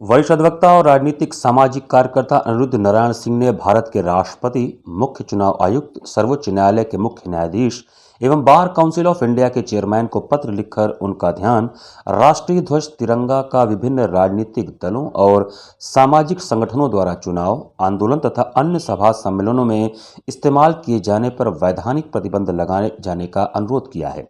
वरिष्ठ अधिवक्ता और राजनीतिक सामाजिक कार्यकर्ता अनिरुद्ध नारायण सिंह ने भारत के राष्ट्रपति, मुख्य चुनाव आयुक्त, सर्वोच्च न्यायालय के मुख्य न्यायाधीश एवं बार काउंसिल ऑफ इंडिया के चेयरमैन को पत्र लिखकर उनका ध्यान राष्ट्रीय ध्वज तिरंगा का विभिन्न राजनीतिक दलों और सामाजिक संगठनों द्वारा चुनाव, आंदोलन तथा अन्य सभा सम्मेलनों में इस्तेमाल किए जाने पर वैधानिक प्रतिबंध लगाए जाने का अनुरोध किया है।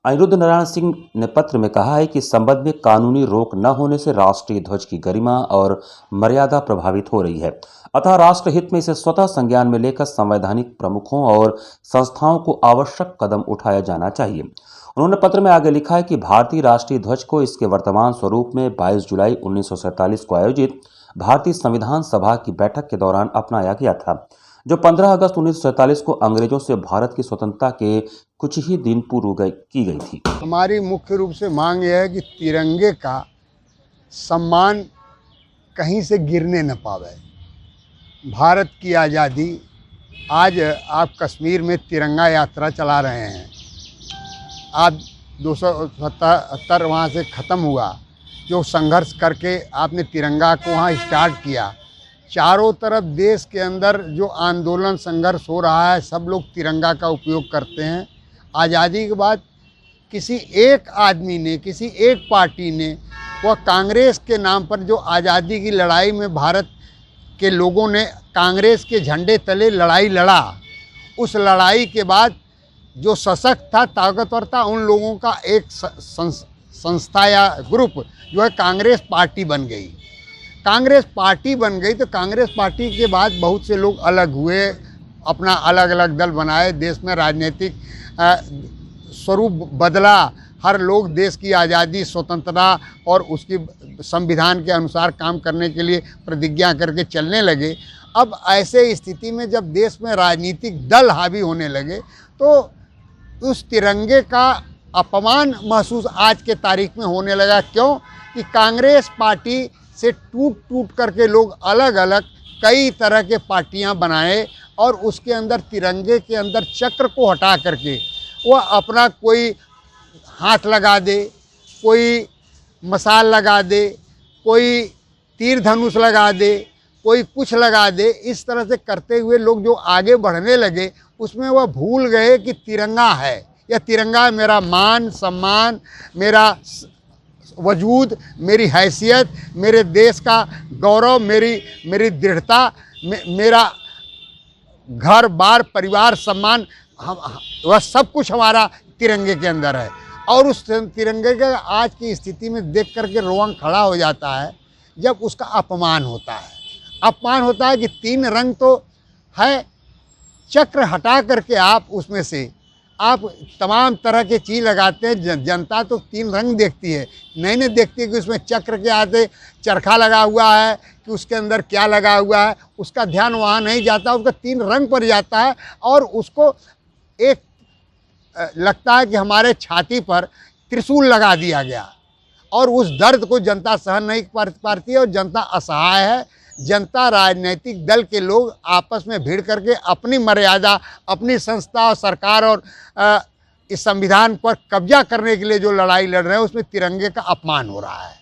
अनिरुद्ध नारायण सिंह ने पत्र में कहा है कि इस संबंध में कानूनी रोक न होने से राष्ट्रीय ध्वज की गरिमा और मर्यादा प्रभावित हो रही है, अतः राष्ट्र हित में इसे स्वतः संज्ञान में लेकर संवैधानिक प्रमुखों और संस्थाओं को आवश्यक कदम उठाया जाना चाहिए। उन्होंने पत्र में आगे लिखा है कि भारतीय राष्ट्रीय ध्वज को इसके वर्तमान स्वरूप में 22 जुलाई 1947 को आयोजित भारतीय संविधान सभा की बैठक के दौरान अपनाया गया था, जो 15 अगस्त 1947 को अंग्रेजों से भारत की स्वतंत्रता के कुछ ही दिन पूर्व की गई थी। हमारी मुख्य रूप से मांग यह है कि तिरंगे का सम्मान कहीं से गिरने न पावे। भारत की आज़ादी, आज आप कश्मीर में तिरंगा यात्रा चला रहे हैं, आप 277 वहाँ से ख़त्म हुआ, जो संघर्ष करके आपने तिरंगा को वहाँ स्टार्ट किया। चारों तरफ देश के अंदर जो आंदोलन संघर्ष हो रहा है, सब लोग तिरंगा का उपयोग करते हैं। आज़ादी के बाद किसी एक आदमी ने, किसी एक पार्टी ने, वह कांग्रेस के नाम पर जो आज़ादी की लड़ाई में भारत के लोगों ने कांग्रेस के झंडे तले लड़ाई लड़ा, उस लड़ाई के बाद जो सशक्त था, ताकतवर था, उन लोगों का एक संस्था या ग्रुप जो है कांग्रेस पार्टी बन गई। कांग्रेस पार्टी बन गई तो कांग्रेस पार्टी के बाद बहुत से लोग अलग हुए, अपना अलग अलग दल बनाए, देश में राजनीतिक स्वरूप बदला। हर लोग देश की आज़ादी, स्वतंत्रता और उसकी संविधान के अनुसार काम करने के लिए प्रतिज्ञा करके चलने लगे। अब ऐसे स्थिति में जब देश में राजनीतिक दल हावी होने लगे तो उस तिरंगे का अपमान महसूस आज के तारीख में होने लगा। क्यों कि कांग्रेस पार्टी से टूट करके लोग अलग अलग कई तरह के पार्टियां बनाए और उसके अंदर तिरंगे के अंदर चक्र को हटा करके वह अपना कोई हाथ लगा दे, कोई मशाल लगा दे, कोई तीर धनुष लगा दे, कोई कुछ लगा दे। इस तरह से करते हुए लोग जो आगे बढ़ने लगे, उसमें वह भूल गए कि तिरंगा है, यह तिरंगा मेरा मान सम्मान, मेरा वजूद, मेरी हैसियत, मेरे देश का गौरव, मेरी दृढ़ता, मेरा घर बार परिवार सम्मान, वह सब कुछ हमारा तिरंगे के अंदर है। और उस तिरंगे के आज की स्थिति में देख करके रोआं खड़ा हो जाता है जब उसका अपमान होता है। अपमान होता है कि 3 रंग तो है, चक्र हटा करके आप उसमें से आप तमाम तरह के चीज़ लगाते हैं। जनता तो 3 रंग देखती है, नहीं देखती है कि उसमें चक्र के आगे चरखा लगा हुआ है, कि उसके अंदर क्या लगा हुआ है। उसका ध्यान वहाँ नहीं जाता, उसका 3 रंग पर जाता है और उसको एक लगता है कि हमारे छाती पर त्रिशूल लगा दिया गया। और उस दर्द को जनता सहन नहीं कर पाती है और जनता असहाय है। जनता, राजनीतिक दल के लोग आपस में भिड़ करके अपनी मर्यादा, अपनी संस्था और सरकार और इस संविधान पर कब्जा करने के लिए जो लड़ाई लड़ रहे हैं, उसमें तिरंगे का अपमान हो रहा है।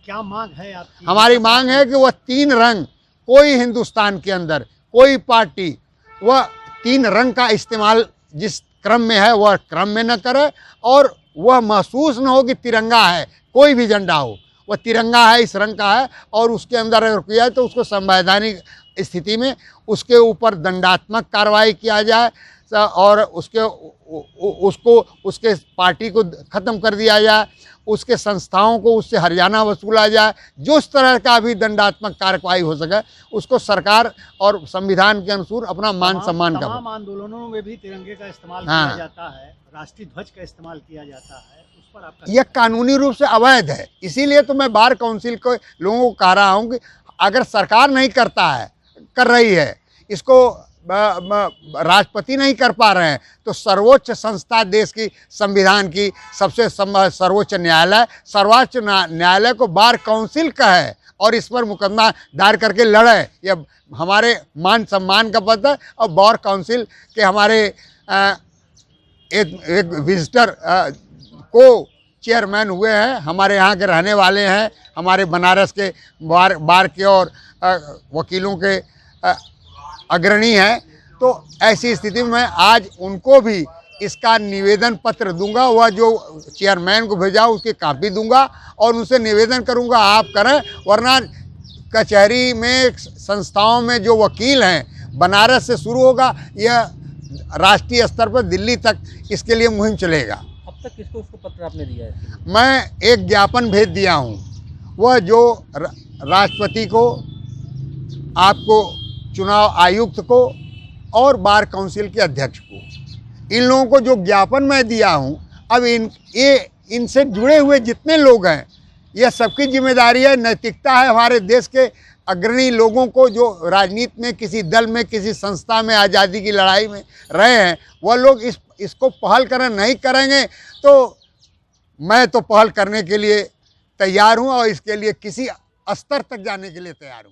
क्या मांग है आपकी? हमारी मांग है कि वह 3 रंग, कोई हिंदुस्तान के अंदर कोई पार्टी वह 3 रंग का इस्तेमाल जिस क्रम में है वह क्रम में न करे और वह महसूस न हो कि तिरंगा है, कोई भी झंडा हो, वह तिरंगा है, इस रंग का है। और उसके अंदर अगर किया है तो उसको संवैधानिक स्थिति में उसके ऊपर दंडात्मक कार्रवाई किया जाए और उसके पार्टी को ख़त्म कर दिया जाए, उसके संस्थाओं को उससे हर्जाना वसूला जाए। जो इस तरह का भी दंडात्मक कार्रवाई हो सके उसको सरकार और संविधान के अनुसार अपना मान सम्मान का। तमाम आंदोलनों में भी तिरंगे का इस्तेमाल किया जाता है, राष्ट्रीय ध्वज का इस्तेमाल किया जाता है, उस पर आपका? यह कानूनी रूप से अवैध है। इसीलिए तो मैं बार काउंसिल को लोगों को कह रहा हूँ कि अगर सरकार नहीं कर रही है, इसको राष्ट्रपति नहीं कर पा रहे हैं, तो सर्वोच्च संस्था, देश की संविधान की सबसे सर्वोच्च न्यायालय को बार काउंसिल कहे और इस पर मुकदमा दायर करके लड़े। यह हमारे मान सम्मान का पद है। और बार काउंसिल के हमारे एक विजिटर को चेयरमैन हुए हैं, हमारे यहाँ के रहने वाले हैं, हमारे बनारस के बार के और वकीलों के अग्रणी हैं। तो ऐसी स्थिति में आज उनको भी इसका निवेदन पत्र दूंगा, वह जो चेयरमैन को भेजा उसकी कापी दूंगा और उनसे निवेदन करूंगा आप करें, वरना कचहरी में संस्थाओं में जो वकील हैं बनारस से शुरू होगा, यह राष्ट्रीय स्तर पर दिल्ली तक इसके लिए मुहिम चलेगा। अब तक किसको उसको पत्र आपने दिया है? मैं एक ज्ञापन भेज दिया हूँ, वह जो राष्ट्रपति को, आपको चुनाव आयुक्त को और बार काउंसिल के अध्यक्ष को, इन लोगों को जो ज्ञापन मैं दिया हूँ, अब इनसे जुड़े हुए जितने लोग हैं, यह सबकी जिम्मेदारी है, नैतिकता है। हमारे देश के अग्रणी लोगों को जो राजनीति में, किसी दल में, किसी संस्था में आज़ादी की लड़ाई में रहे हैं, वह लोग इसको पहल करें, नहीं करेंगे तो मैं तो पहल करने के लिए तैयार हूँ और इसके लिए किसी स्तर तक जाने के लिए तैयार हूँ।